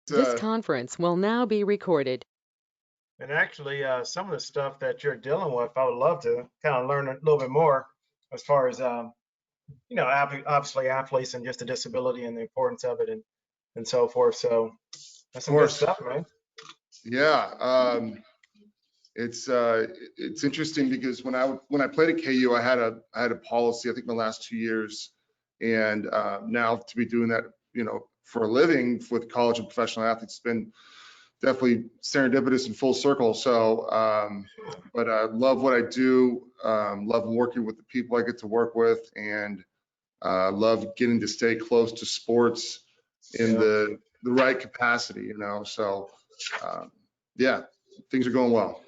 This conference will now be recorded. And actually, some of the stuff that you're dealing with, I would love to kind of learn a little bit more as far as, obviously athletes and just the disability and the importance of it and so forth. So that's Of some good course. stuff, man. Yeah. It's interesting because when I played at KU, I had a policy, I think my last 2 years, and now to be doing that, for a living with college and professional athletes, it's been definitely serendipitous and full circle. So, but I love what I do, love working with the people I get to work with, and love getting to stay close to sports in the right capacity, So, yeah, things are going well.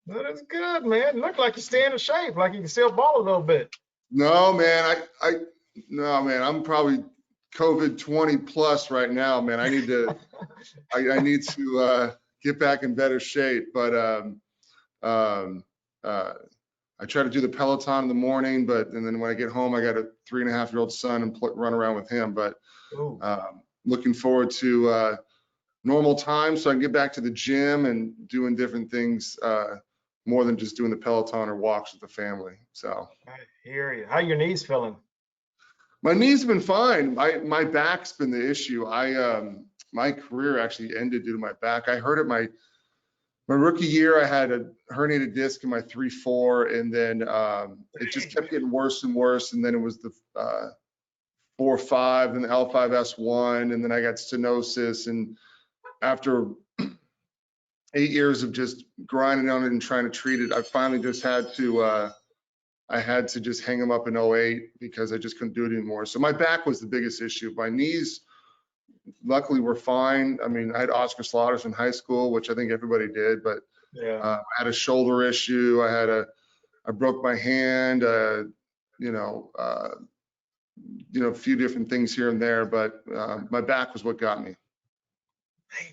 Well, that's good, man. Look like you stay in shape, like you can still ball a little bit. No, man, no, man, I'm probably COVID 20 plus right now, man. I need to, I need to get back in better shape, but I try to do the Peloton in the morning, and then when I get home, I got a 3.5-year-old son and run around with him. But looking forward to normal time so I can get back to the gym and doing different things more than just doing the Peloton or walks with the family. So I hear you. How your knees feeling? my knees have been fine. My back's been the issue. My career actually ended due to my back. I hurt it my rookie year. I had a herniated disc in my 3-4, and then it just kept getting worse and worse. And then it was the 4-5, and the L5S1, and then I got stenosis. And after 8 years of just grinding on it and trying to treat it, I finally just had to just hang them up in '08 because I just couldn't do it anymore. So my back was the biggest issue. My knees, luckily, were fine. I mean, I had Oscar Slaughters in high school, which I think everybody did, but I had a shoulder issue. I broke my hand, a few different things here and there, but my back was what got me. Man,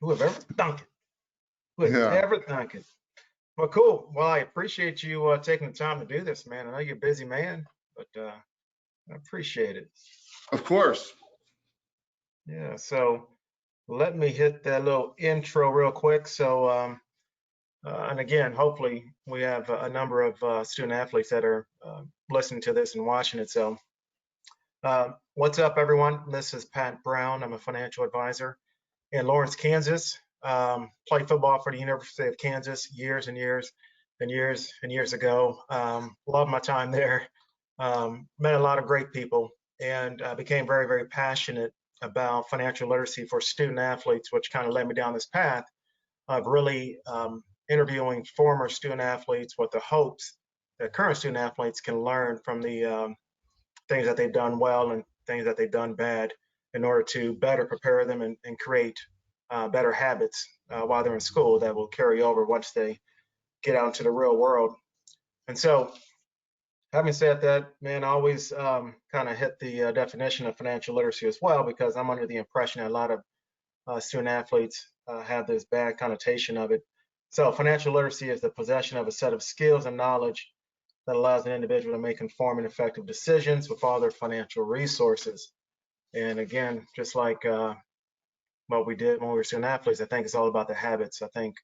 who have ever thunk it? Who has ever thunk it? Well, cool. Well, I appreciate you taking the time to do this, man. I know you're a busy man, but I appreciate it. Of course. Yeah, so let me hit that little intro real quick. So, and again, hopefully we have a number of student athletes that are listening to this and watching it. So, what's up, everyone? This is Pat Brown. I'm a financial advisor in Lawrence, Kansas. Played football for the University of Kansas years and years and years and years ago. Loved my time there. Met a lot of great people, and became very, very passionate about financial literacy for student athletes, which kind of led me down this path of really interviewing former student athletes with the hopes that current student athletes can learn from the things that they've done well and things that they've done bad in order to better prepare them and create better habits while they're in school that will carry over once they get out into the real world. And so, having said that, man, I always kind of hit the definition of financial literacy as well, because I'm under the impression that a lot of student athletes have this bad connotation of it. So financial literacy is the possession of a set of skills and knowledge that allows an individual to make informed and effective decisions with all their financial resources. And again, just like what we did when we were student athletes, I think it's all about the habits. I think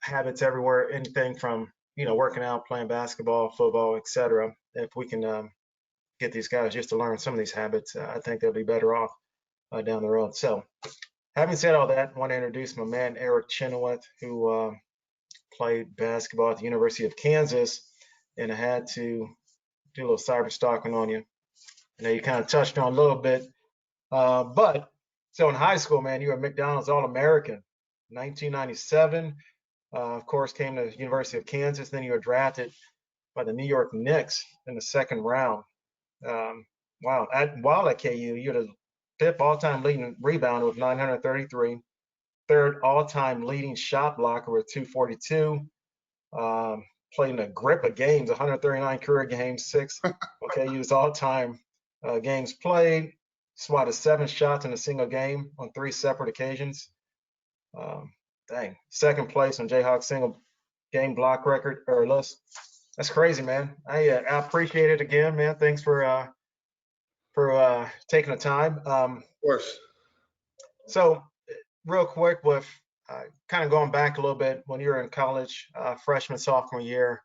habits everywhere, anything from working out, playing basketball, football, etc. If we can get these guys just to learn some of these habits, I think they'll be better off down the road. So, having said all that, I want to introduce my man Eric Chenowith, who played basketball at the University of Kansas, and I had to do a little cyber stalking on you. I know you kind of touched on a little bit, but so in high school, man, you were McDonald's All-American, 1997. Of course, came to the University of Kansas. Then you were drafted by the New York Knicks in the second round. Wow. While at KU, you're the fifth all-time leading rebounder with 933, third all-time leading shot blocker with 242. Played in a grip of games, 139 career games, six KU's all-time games played. Swatted 7 shots in a single game on 3 separate occasions. Dang, second place on Jayhawk's single game block record or list. That's crazy, man. I appreciate it again, man. Thanks for taking the time. Of course. So real quick with kind of going back a little bit when you were in college, freshman, sophomore year,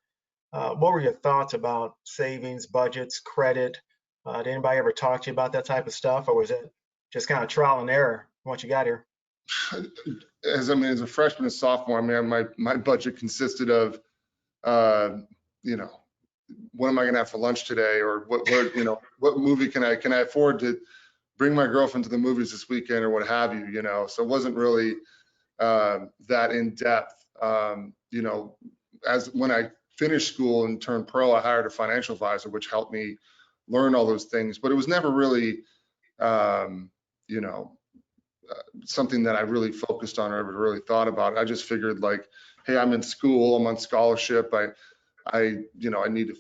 what were your thoughts about savings, budgets, credit? Did anybody ever talk to you about that type of stuff, or was it just kind of trial and error once you got here? As a freshman and sophomore, I mean, my budget consisted of, uh, you know, what am I going to have for lunch today, or what movie can I afford to bring my girlfriend to the movies this weekend, or what have you, So it wasn't really that in depth. As when I finished school and turned pro, I hired a financial advisor, which helped me learn all those things. But it was never really, um, you know, something that I really focused on or ever really thought about. I just figured like, hey, I'm in school, I'm on scholarship. I need to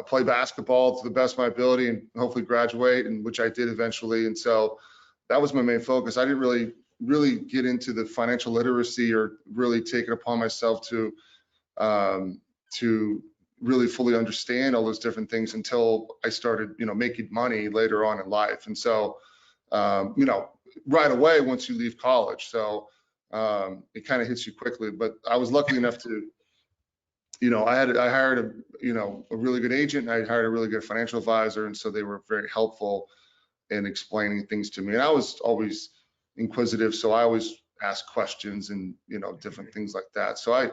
play basketball to the best of my ability and hopefully graduate, and which I did eventually. And so that was my main focus. I didn't really get into the financial literacy or really take it upon myself to really fully understand all those different things until I started, making money later on in life. And so, right away once you leave college. So it kind of hits you quickly. But I was lucky enough to, I hired a really good agent. And I hired a really good financial advisor, and so they were very helpful in explaining things to me. And I was always inquisitive, so I always asked questions and different things like that. So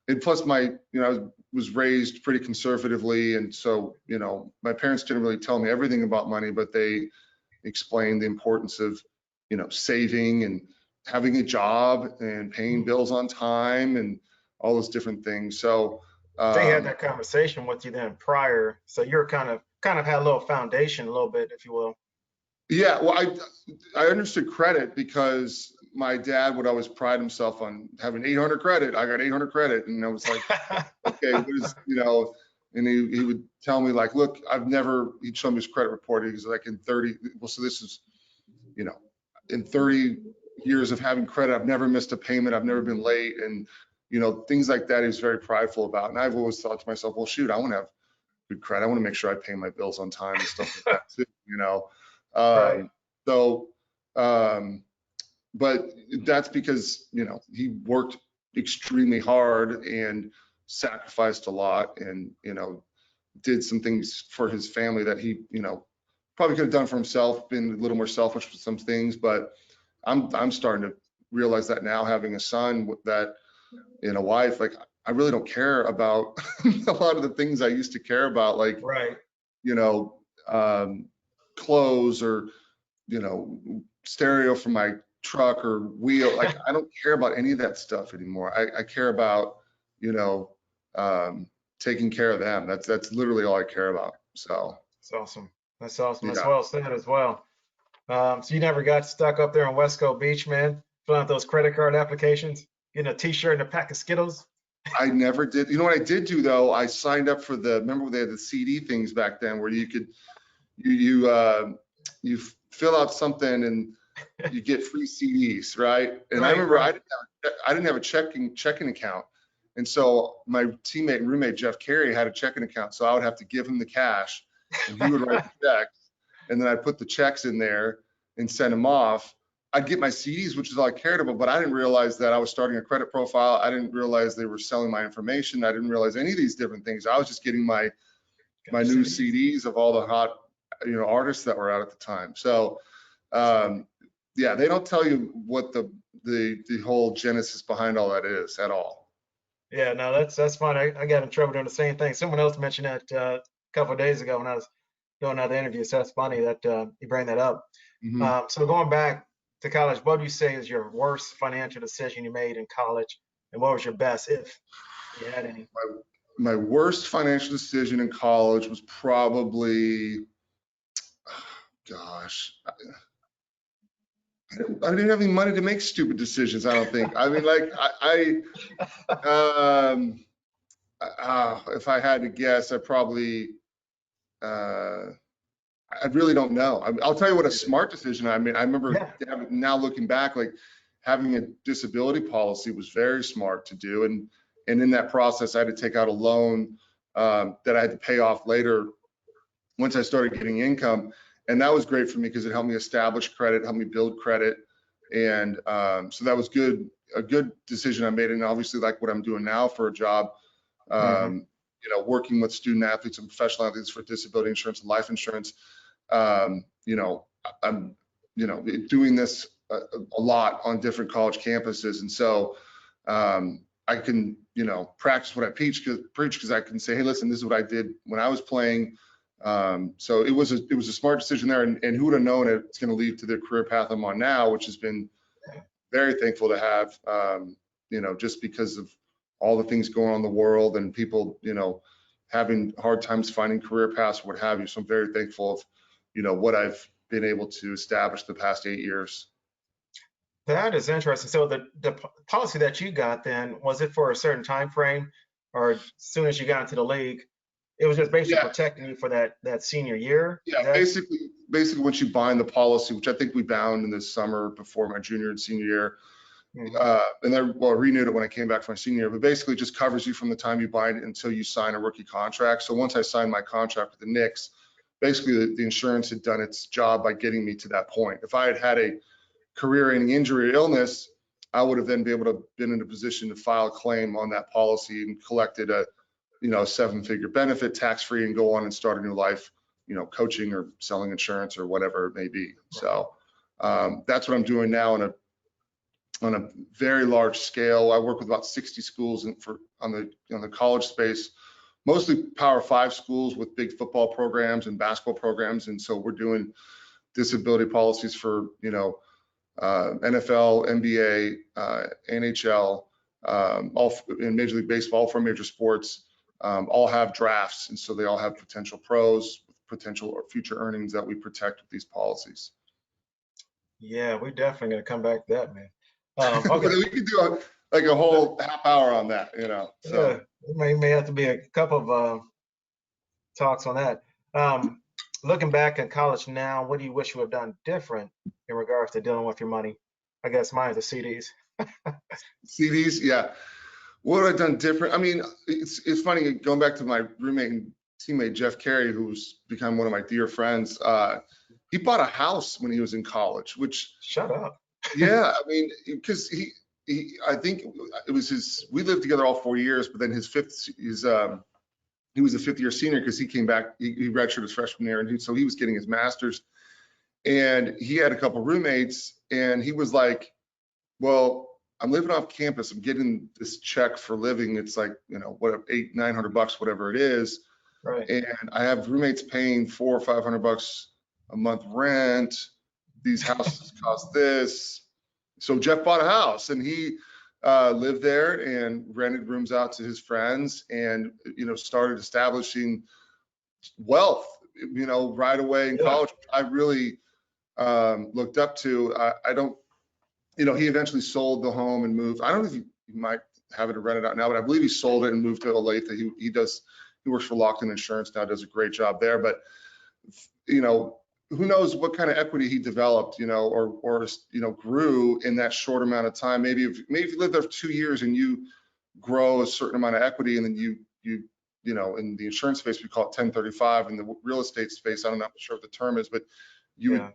and plus I was raised pretty conservatively, and so my parents didn't really tell me everything about money, but they explained the importance of saving and having a job and paying bills on time and all those different things. So They had that conversation with you then prior, so you're kind of had a little foundation, a little bit, if you will. yeah, well, I understood credit because my dad would always pride himself on having 800 credit. I got 800 credit, and I was like, okay, what is, and he would tell me like, look, he'd show me his credit report. He's like, in 30, well, so this is, in 30 years of having credit, I've never missed a payment. I've never been late. And, things like that he's very prideful about. And I've always thought to myself, well, shoot, I want to have good credit. I want to make sure I pay my bills on time and stuff like that too, Right. So, but that's because, he worked extremely hard and sacrificed a lot and, did some things for his family that he, probably could have done for himself, been a little more selfish with some things. But I'm starting to realize that now, having a son with that and a wife, like I really don't care about a lot of the things I used to care about, like, Right. you know, clothes or, stereo for my truck or wheel. Like I don't care about any of that stuff anymore. I care about, taking care of them. That's literally all I care about. So That's awesome. That's awesome. That's yeah, well said as well. So you never got stuck up there on Wesco Beach, man, filling out those credit card applications, getting a T-shirt and a pack of Skittles? I never did. You know what I did do though? I signed up for remember when they had the CD things back then where you could, you fill out something and you get free CDs, right? And I Right, remember right. I didn't have a checking account. And so my teammate and roommate, Jeff Carey, had a checking account. So I would have to give him the cash and he would write the checks. And then I put the checks in there and send them off. I'd get my CDs, which is all I cared about, but I didn't realize that I was starting a credit profile. I didn't realize they were selling my information. I didn't realize any of these different things. I was just getting my Got your new CDs. CDs of all the hot, artists that were out at the time. So, yeah, they don't tell you what the whole genesis behind all that is at all. Yeah, no, that's fine. I got in trouble doing the same thing. Someone else mentioned that a couple of days ago when I was doing another interview. So that's funny that you bring that up. Mm-hmm. So going back to college, what do you say is your worst financial decision you made in college, and what was your best, if you had any? My worst financial decision in college was probably, gosh, I didn't have any money to make stupid decisions. I don't think. I mean, like if I had to guess, I really don't know. I'll tell you what a smart decision I made. I remember Yeah, now looking back, like having a disability policy was very smart to do. And in that process, I had to take out a loan that I had to pay off later once I started getting income. And that was great for me because it helped me establish credit, helped me build credit. And so that was a good decision I made. And obviously like what I'm doing now for a job, you know, working with student athletes and professional athletes for disability insurance and life insurance. You know, I'm, you know, doing this a lot on different college campuses. And so I can, you know, practice what I preach because I can say, hey, listen, this is what I did when I was playing. So it was a smart decision there, and who would have known it's going to lead to the career path I'm on now, which has been very thankful to have, you know, just because of all the things going on in the world and people, you know, having hard times finding career paths, what have you. So I'm very thankful of, you know, what I've been able to establish the past 8 years. That is interesting. So the policy that you got then, was it for a certain time frame, or as soon as you got into the league, it was just basically protecting you for that senior year? Yeah, basically once you bind the policy, which I think we bound in the summer before my junior and senior year, and then renewed it when I came back from my senior year, but basically just covers you from the time you bind it until you sign a rookie contract. So once I signed my contract with the Knicks, basically the insurance had done its job by getting me to that point. If I had had a career-ending injury or illness, I would have then been able to been in a position to file a claim on that policy and collected a, you know, a 7-figure benefit, tax-free, and go on and start a new life, you know, coaching or selling insurance or whatever it may be. So that's what I'm doing now on a very large scale. I work with about 60 schools on the college space, mostly Power 5 schools with big football programs and basketball programs, and so we're doing disability policies for, you know, NFL, NBA, NHL, all in Major League Baseball, all 4 major sports, all have drafts, and so they all have potential pros, potential or future earnings that we protect with these policies. Yeah, we're definitely gonna come back to that, man. Okay. We could do like a whole half hour on that, you know. So Yeah, it may have to be a couple of talks on that. Looking back at college now, what do you wish you would have done different in regards to dealing with your money? I guess mine is the CDs. CDs, yeah. What would I done different? I mean, it's funny going back to my roommate and teammate Jeff Carey, who's become one of my dear friends. He bought a house when he was in college, which Shut up. yeah, I mean, because I think it was we lived together all 4 years, but then he was a 5th year senior because he came back, he redshirted his freshman year, and so he was getting his master's, and he had a couple roommates, and he was like, well, I'm living off campus, I'm getting this check for living, it's like, you know, what, $800-900, whatever it is, Right. and I have roommates paying $400 or $500 a month rent, these houses cost this. So Jeff bought a house, and he lived there and rented rooms out to his friends, and, you know, started establishing wealth, you know, right away in college. I really looked up to. I don't, you know, he eventually sold the home and moved. I don't know if he might have it rented out now, but I believe he sold it and moved to Olathe. He works for Lockton Insurance now, does a great job there. But, you know, who knows what kind of equity he developed, you know, or you know, grew in that short amount of time. Maybe if you live there for 2 years and you grow a certain amount of equity, and then you know, in the insurance space we call it 1035, in the real estate space, I'm not sure what the term is, but you would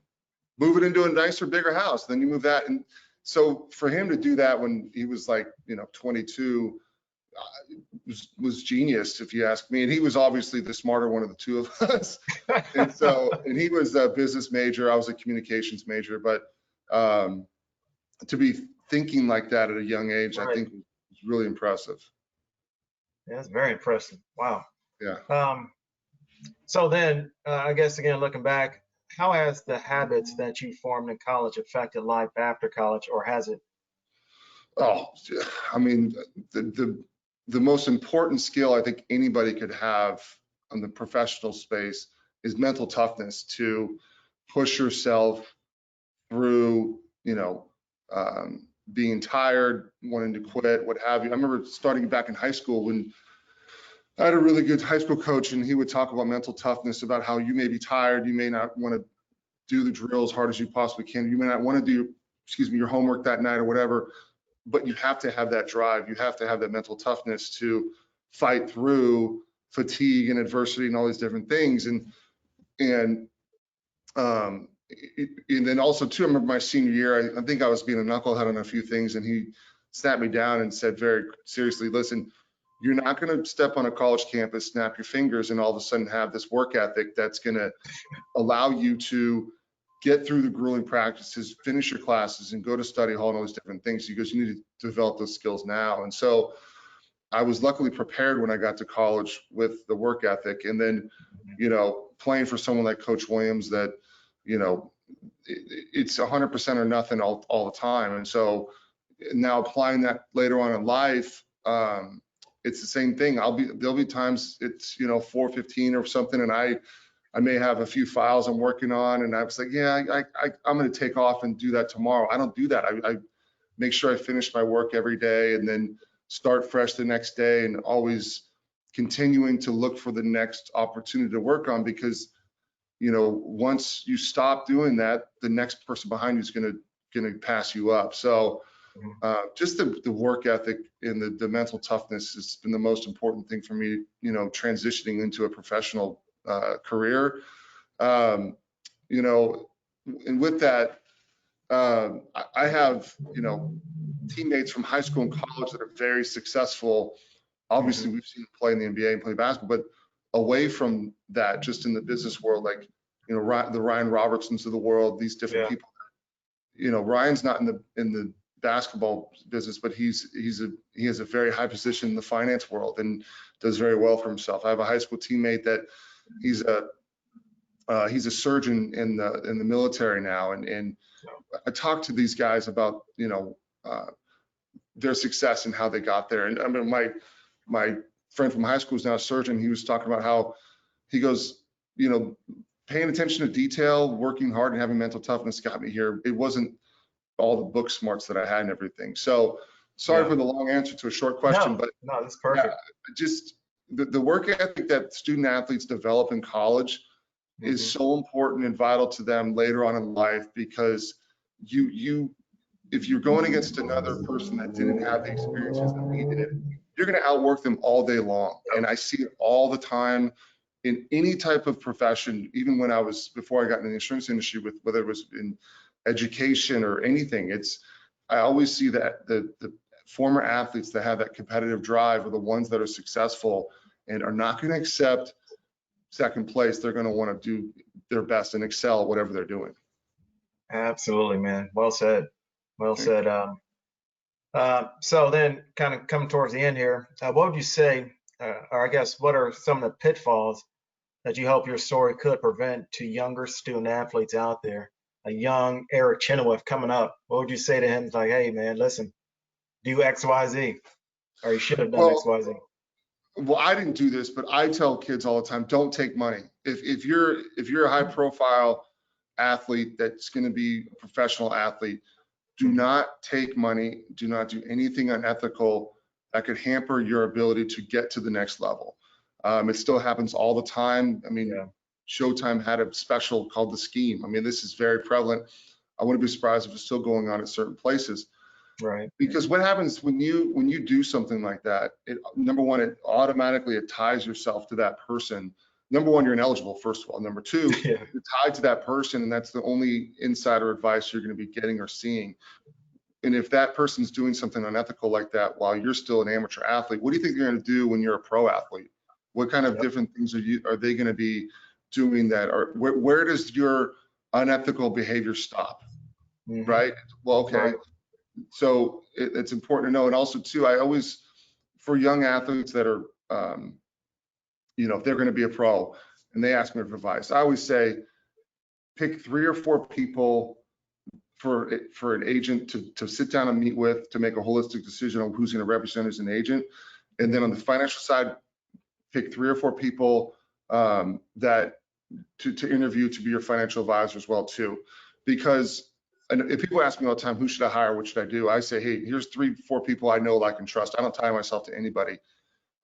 move it into a nicer, bigger house. Then you move that, and so for him to do that when he was like, you know, 22. Was genius, if you ask me. And he was obviously the smarter one of the two of us. and he was a business major, I was a communications major, but to be thinking like that at a young age, I think was really impressive. Yeah, that's very impressive. Wow. Yeah. So then, I guess again, looking back, how has the habits that you formed in college affected life after college, or has it? Oh, I mean, the most important skill I think anybody could have in the professional space is mental toughness, to push yourself through, you know, being tired, wanting to quit, what have you. I remember starting back in high school when I had a really good high school coach, and he would talk about mental toughness, about how you may be tired, you may not want to do the drill as hard as you possibly can, you may not want to do, your homework that night or whatever, but you have to have that drive. You have to have that mental toughness to fight through fatigue and adversity and all these different things. And and then also too, I remember my senior year, I think I was being a knucklehead on a few things, and he snapped me down and said very seriously, listen, you're not going to step on a college campus, snap your fingers, and all of a sudden have this work ethic that's going to allow you to get through the grueling practices, finish your classes, and go to study hall and all these different things. Because you need to develop those skills now. And so I was luckily prepared when I got to college with the work ethic, and then, playing for someone like Coach Williams that, it's 100% or nothing all the time. And so now applying that later on in life, it's the same thing. There'll be times it's 4:15 or something, and I may have a few files I'm working on, and I was like, yeah, I'm going to take off and do that tomorrow. I don't do that. I make sure I finish my work every day, and then start fresh the next day, and always continuing to look for the next opportunity to work on, because once you stop doing that, the next person behind you is going to pass you up. So just the work ethic and the mental toughness has been the most important thing for me, transitioning into a professional career. And with that, I have, teammates from high school and college that are very successful. Obviously, we've seen them play in the NBA and play basketball, but away from that, just in the business world, like, the Ryan Robertsons of the world, these different people. Ryan's not in the basketball business, but he has a very high position in the finance world and does very well for himself. I have a high school teammate that he's a surgeon in the military now, and I talk to these guys about their success and how they got there. And I mean, my friend from high school is now a surgeon. He was talking about how he goes, paying attention to detail, working hard, and having mental toughness got me here. It wasn't all the book smarts that I had and everything. So sorry for the long answer to a short question, but no, that's perfect. Just the work ethic that student athletes develop in college is so important and vital to them later on in life, because if you're going against another person that didn't have the experiences that we did, you're going to outwork them all day long. And I see it all the time in any type of profession, even before I got in the insurance industry, with whether it was in education or anything. I always see that the former athletes that have that competitive drive are the ones that are successful and are not going to accept second place. They're going to want to do their best and excel at whatever they're doing. Absolutely, man. Well said. Well said. So then, kind of coming towards the end here, what would you say, or I guess, what are some of the pitfalls that you hope your story could prevent to younger student athletes out there? A young Eric Chenowith coming up, what would you say to him? It's like, hey, man, listen, do X, Y, Z, or you should have done X, Y, Z. Well, I didn't do this, but I tell kids all the time, don't take money. If you're a high profile athlete that's going to be a professional athlete, do not take money. Do not do anything unethical that could hamper your ability to get to the next level. It still happens all the time. I mean, Showtime had a special called The Scheme. I mean, this is very prevalent. I wouldn't be surprised if it's still going on at certain places. Right. Because what happens when you do something like that, number one, it automatically ties yourself to that person. Number one, you're ineligible, first of all. Number two, you're tied to that person, and that's the only insider advice you're going to be getting or seeing. And if that person's doing something unethical like that while you're still an amateur athlete, what do you think you're going to do when you're a pro athlete? What kind of different things are they going to be doing that? Or where does your unethical behavior stop? Right? Well, okay. Right. So it's important to know. And also too, I always, for young athletes that are, if they're going to be a pro and they ask me for advice, I always say, pick 3 or 4 people for an agent to sit down and meet with, to make a holistic decision on who's going to represent as an agent. And then on the financial side, pick 3 or 4 people that to interview to be your financial advisor as well too. Because if people ask me all the time, who should I hire? What should I do? I say, hey, here's 3, 4 people I know, like, and trust. I don't tie myself to anybody.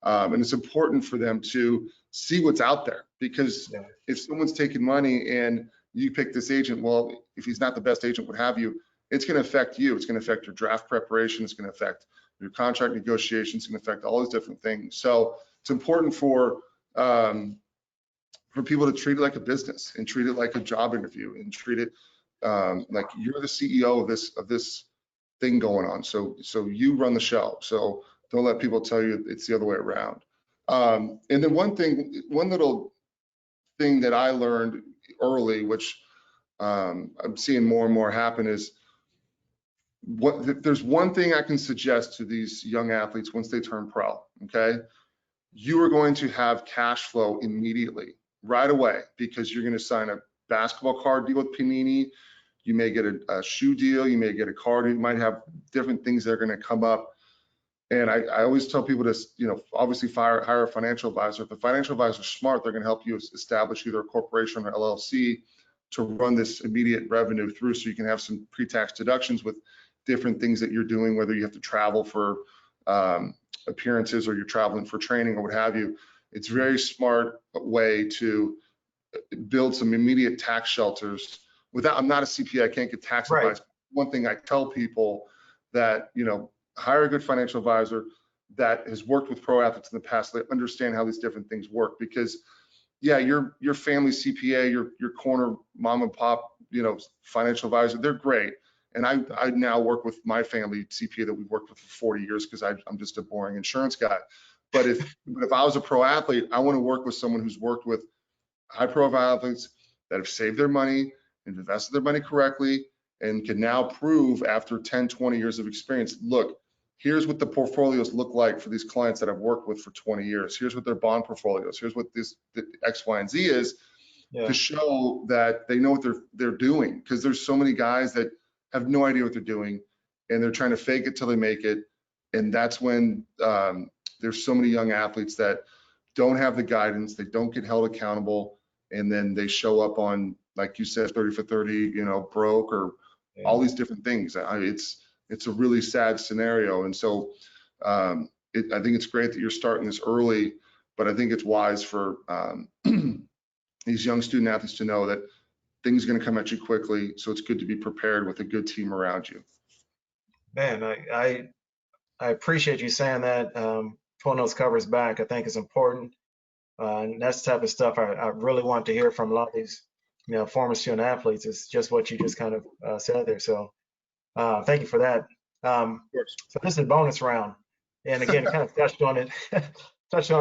And it's important for them to see what's out there, because if someone's taking money and you pick this agent, well, if he's not the best agent, what have you, it's going to affect you. It's going to affect your draft preparation. It's going to affect your contract negotiations. It's going to affect all these different things. So it's important for for people to treat it like a business and treat it like a job interview and treat it like you're the CEO of this thing going on. So you run the show. So don't let people tell you it's the other way around. And then one little thing that I learned early, which I'm seeing more and more happen, is there's one thing I can suggest to these young athletes once they turn pro, okay? You are going to have cash flow immediately, right away, because you're going to sign a basketball card deal with Panini. You may get a shoe deal. You may get a card. You might have different things that are going to come up. And I always tell people to, obviously hire a financial advisor. If the financial advisor is smart, they're going to help you establish either a corporation or LLC to run this immediate revenue through, so you can have some pre-tax deductions with different things that you're doing, whether you have to travel for appearances or you're traveling for training or what have you. It's a very smart way to build some immediate tax shelters. I'm not a CPA, I can't give tax advice. One thing I tell people that, hire a good financial advisor that has worked with pro athletes in the past. They understand how these different things work, because yeah, your family CPA, your corner mom and pop, financial advisor, they're great. And I now work with my family CPA that we've worked with for 40 years because I'm just a boring insurance guy. But if I was a pro athlete, I want to work with someone who's worked with high profile athletes that have saved their money and invested their money correctly and can now prove after 10, 20 years of experience, look, here's what the portfolios look like for these clients that I've worked with for 20 years. Here's what their bond portfolios, here's what the X, Y, and Z is, to show that they know what they're doing. Because there's so many guys that have no idea what they're doing and they're trying to fake it till they make it. And that's when there's so many young athletes that don't have the guidance, they don't get held accountable, and then they show up on, like you said, 30 for 30, broke, or all these different things. It's a really sad scenario. And so I think it's great that you're starting this early, but I think it's wise for these young student athletes to know that things are going to come at you quickly. So it's good to be prepared with a good team around you. Man, I appreciate you saying that. Pulling those covers back, I think is important. And that's the type of stuff I really want to hear from a lot of these, former student athletes. It's just what you just kind of said there. So thank you for that. So this is a bonus round. And again, kind of touched on it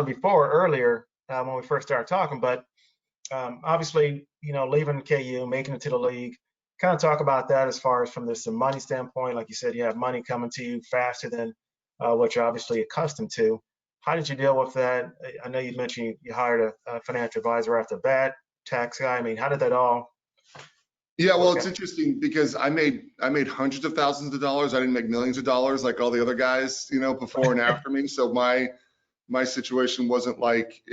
before earlier when we first started talking, but obviously, leaving KU, making it to the league, kind of talk about that as far as from this money standpoint. Like you said, you have money coming to you faster than what you're obviously accustomed to. How did you deal with that? I know you mentioned you hired a financial advisor after the bat, tax guy. I mean, how did that all? Yeah, well, it's interesting because I made hundreds of thousands of dollars. I didn't make millions of dollars like all the other guys, before and after me. So my situation wasn't like,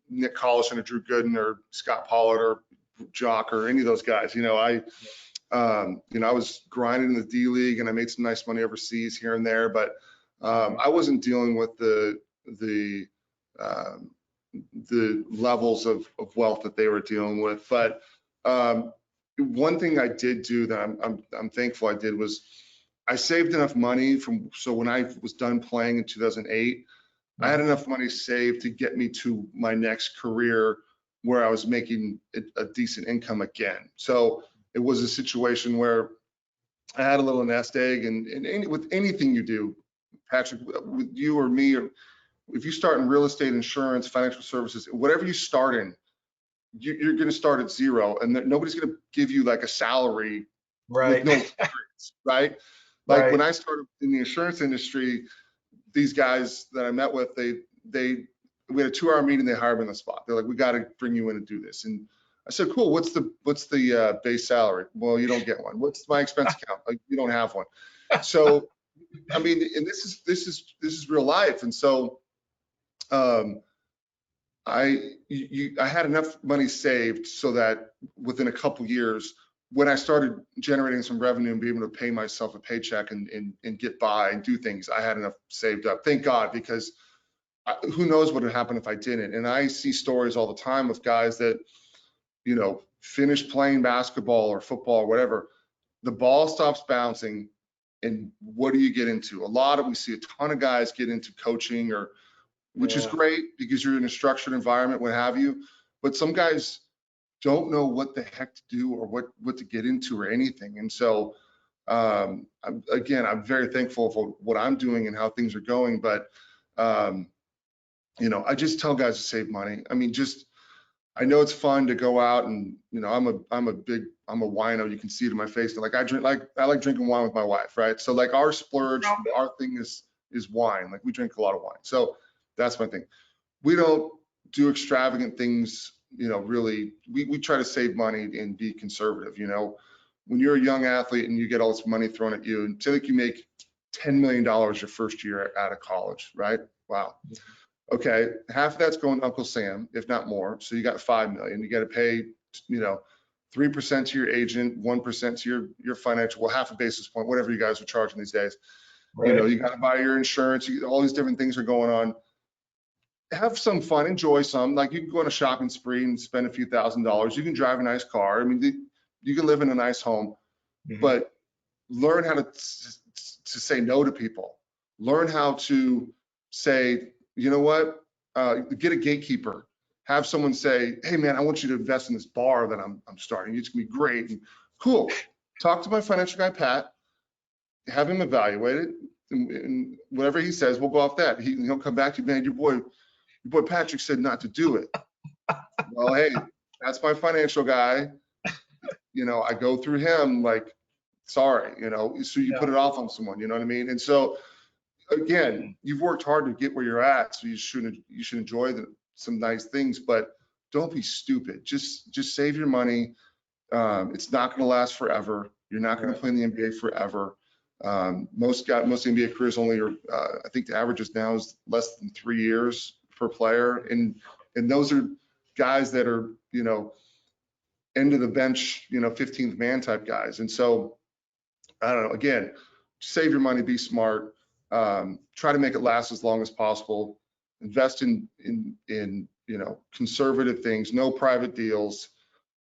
Nick Collison or Drew Gooden or Scott Pollard or Jock or any of those guys. I was grinding in the D League and I made some nice money overseas here and there, but I wasn't dealing with the levels of wealth that they were dealing with. But one thing I did do that I'm thankful I did was I saved enough money so when I was done playing in 2008, I had enough money saved to get me to my next career where I was making a decent income again. So it was a situation where I had a little nest egg, and with anything you do, Patrick, with you or me, or if you start in real estate, insurance, financial services, whatever you start in, you're going to start at zero, and nobody's going to give you like a salary with no experience, right? Like when I started in the insurance industry, these guys that I met with, we had a 2-hour meeting. They hired me on the spot. They're like, we got to bring you in and do this. And I said, cool. What's the base salary? Well, you don't get one. What's my expense account? Like, you don't have one. So, I mean, and this is real life. And so, I had enough money saved so that within a couple years, when I started generating some revenue and being able to pay myself a paycheck and get by and do things, I had enough saved up. Thank God, because who knows what would happen if I didn't. And I see stories all the time with guys that, finish playing basketball or football or whatever, the ball stops bouncing, and what do you get into? We see a ton of guys get into coaching, which is great because you're in a structured environment, what have you. but some guys don't know what the heck to do or what to get into or anything. And so, again, I'm very thankful for what I'm doing and how things are going. But, you know, I just tell guys to save money. I mean, I know it's fun to go out and, you know, I'm a wino. You can see it in my face. Like I like drinking wine with my wife, right? So like our splurge, our thing is wine. Like we drink a lot of wine. So that's my thing. We don't do extravagant things, you know, really. We try to save money and be conservative, you know. When you're a young athlete and you get all this money thrown at you, and say like you make $10 million your first year out of college, right? Wow. Okay, half of that's going to Uncle Sam, if not more. So you got 5 million. You got to pay, you know, 3% to your agent, 1% to your financial, well, half a basis point, whatever you guys are charging these days. Right. You know, you got to buy your insurance. All these different things are going on. Have some fun, enjoy some. Like you can go on a shopping spree and spend a few $1,000s. You can drive a nice car. I mean, you can live in a nice home, but learn how to say no to people. Learn how to say, you know what, get a gatekeeper. Have someone say, hey man, I want you to invest in this bar that I'm starting. It's gonna be great and cool. Talk to my financial guy, Pat, have him evaluate it, and whatever he says, we'll go off that. He'll come back to you, man, your boy Patrick said not to do it. Well, hey, that's my financial guy. You know, I go through him, like, sorry, you know, so you put it off on someone, you know what I mean? And so, again, you've worked hard to get where you're at, so you should enjoy some nice things, but don't be stupid. Just save your money. It's not going to last forever. You're not going to play in the NBA forever. Most NBA careers only are, I think the average is now is less than 3 years per player, and those are guys that are, you know, end of the bench, you know, 15th man type guys. And so, I don't know. Again, save your money, be smart. Try to make it last as long as possible. Invest in you know, conservative things. No private deals.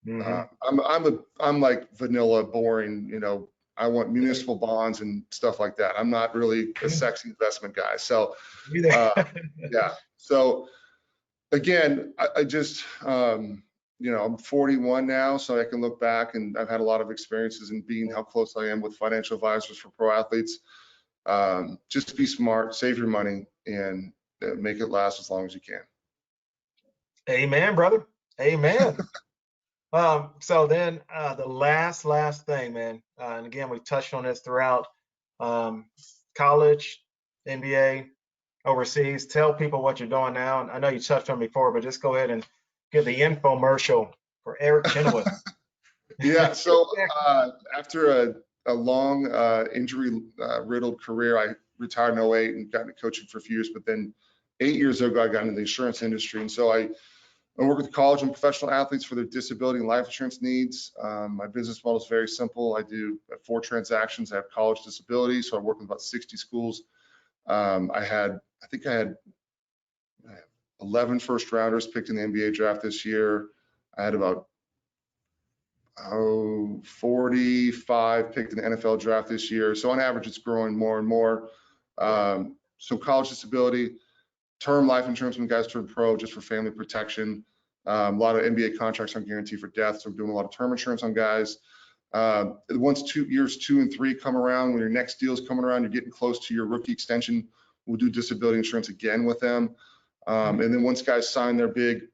I'm like vanilla, boring. You know, I want municipal bonds and stuff like that. I'm not really a sexy investment guy. So yeah. So again, I just you know, I'm 41 now, so I can look back and I've had a lot of experiences in being how close I am with financial advisors for pro athletes. Just be smart, save your money, and make it last as long as you can. Amen, brother. Amen. So then the last thing, man, and again, we touched on this throughout, college, NBA, overseas. Tell people what you're doing now. And I know you touched on it before, but just go ahead and give the infomercial for Eric Chenowith. Yeah, so after a long injury riddled career, I retired in 08 and got into coaching for a few years, but then 8 years ago, I got into the insurance industry. And so I work with college and professional athletes for their disability and life insurance needs. My business model is very simple. I do 4 transactions. I have college disability, so I work with about 60 schools. I think I had 11 first rounders picked in the NBA draft this year. I had about 45 picked in the NFL draft this year. So on average, it's growing more and more. So college disability, term life insurance when guys turn pro, just for family protection. A lot of NBA contracts aren't guaranteed for death, so we're doing a lot of term insurance on guys. Once years 2 and 3 come around, when your next deal is coming around, you're getting close to your rookie extension, we'll do disability insurance again with them. And then once guys sign their big,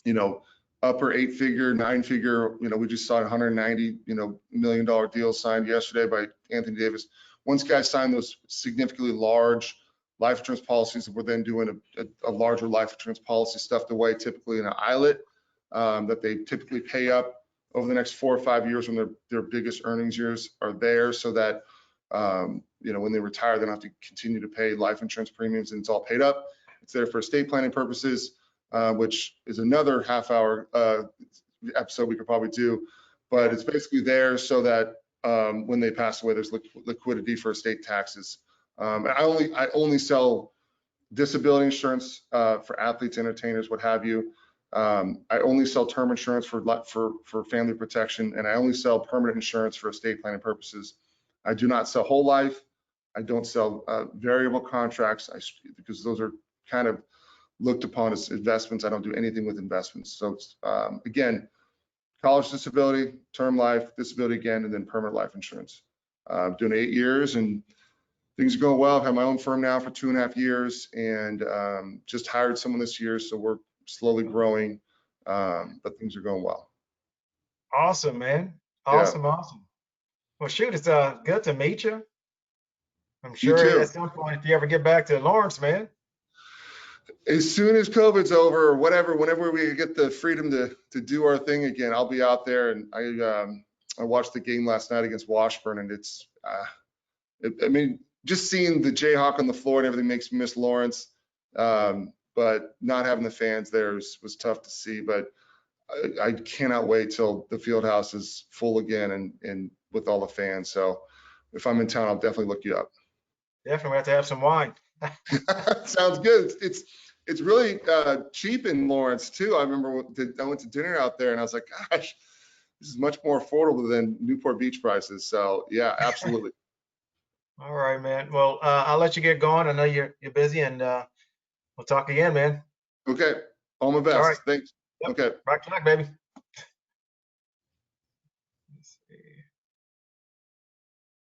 you know, upper 8-figure, 9-figure, you know, we just saw a $190 million deal signed yesterday by Anthony Davis. Once guys sign those significantly large life insurance policies, we're then doing a larger life insurance policy stuffed away, typically in an eyelet that they typically pay up over the next 4 or 5 years when their biggest earnings years are there, so that you know, when they retire, they don't have to continue to pay life insurance premiums, and it's all paid up. It's there for estate planning purposes, which is another half-hour episode we could probably do, but it's basically there so that when they pass away, there's liquidity for estate taxes. And I only sell disability insurance for athletes, entertainers, what have you. I only sell term insurance for family protection, and I only sell permanent insurance for estate planning purposes. I do not sell whole life. I don't sell variable contracts because those are kind of looked upon as investments. I don't do anything with investments. So again, college disability, term life, disability again, and then permanent life insurance. Doing 8 years and things are going well. I've had my own firm now for 2.5 years and just hired someone this year. So we're slowly growing, but things are going well. Awesome, man. Yeah. Awesome, awesome. Well, shoot, it's good to meet you. I'm You sure too. at some point, if you ever get back to Lawrence, man. As soon as COVID's over or whatever, whenever we get the freedom to do our thing again, I'll be out there. And I watched the game last night against Washburn, and it's I mean, just seeing the Jayhawk on the floor and everything makes me miss Lawrence. But not having the fans there was tough to see. But I cannot wait till the field house is full again and with all the fans. So if I'm in town, I'll definitely look you up. Definitely have to have some wine. Sounds good. It's really cheap in Lawrence too. I remember I went to dinner out there and I was like, gosh, this is much more affordable than Newport Beach prices. So yeah, absolutely. All right, man. Well, I'll let you get going. I know you're busy, and we'll talk again, man. Okay. All my best. All right. Thanks. Yep. Okay. Right back, baby. Let's see.